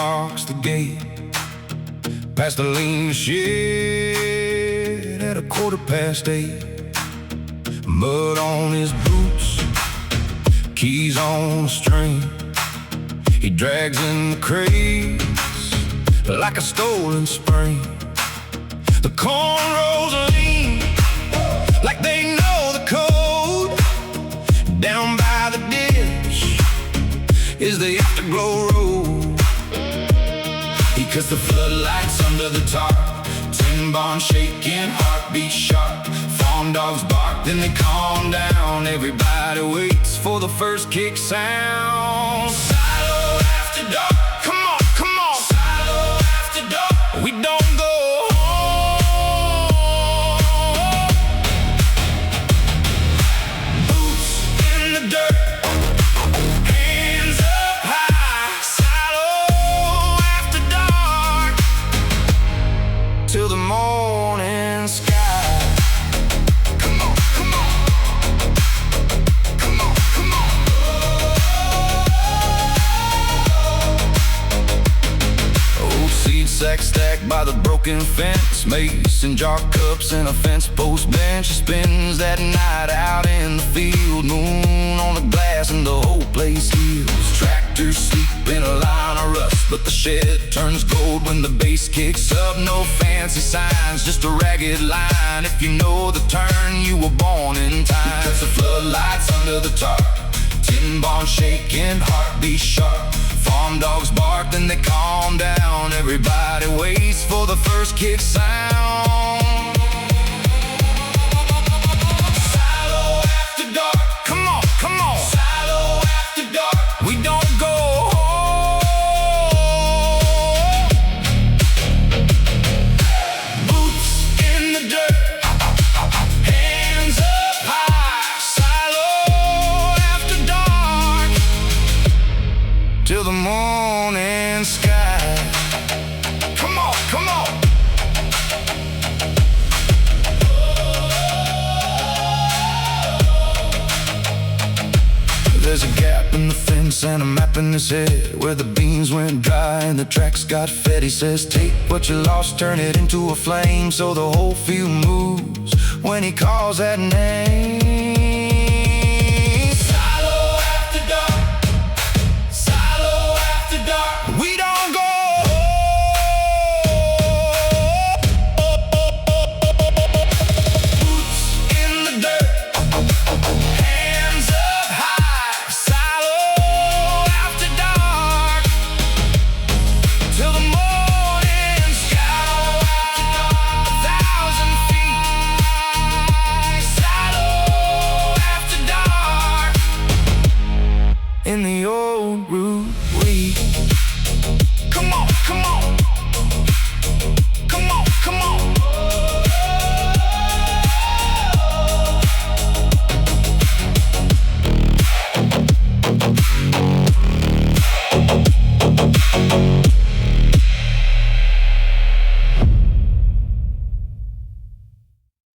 unlocks the gate. Past the lean shed at 8:15. Mud on his boots, keys on the string. He drags in the crates like a stolen spring. The cornrows lean like they know the code. Down by the ditch is the afterglow road. He cuts the floodlights under the tarp. Tin barn shaking, heartbeat sharp. Farm dogs bark, then they calm down. Everybody waits for the first kick sound. Silo after dark, come on, come on. Silo after dark, we don't go home. Boots in the dirt, hands up high. Silo after dark, till the morning sky. Come on, come on. Come on, come on. Old seed sack stacked by the broken fence. Mason jar cups and a fence post bench. Spins that night out in the field. Moon on the glass and the whole place heals. Tractors sleep in a line of rust, but the shed turns gold when the bass kicks up. No fancy signs, just a ragged line. If you know the turn, you were born in time. Because the floodlights under the tarp. Tin barn shaking, heartbeat sharp. Farm dogs bark, then they calm down. Everybody waits for the first kick sound. Silo after dark, come on, come on. Silo after dark, we don't go home. Boots in the dirt, hands up high. Silo after dark, till the morning sky. Come on, come on. There's a gap in the fence and a map in his head where the beans went dry and the tracks got fed. He says, take what you lost, turn it into a flame, so the whole field moves when he calls that name.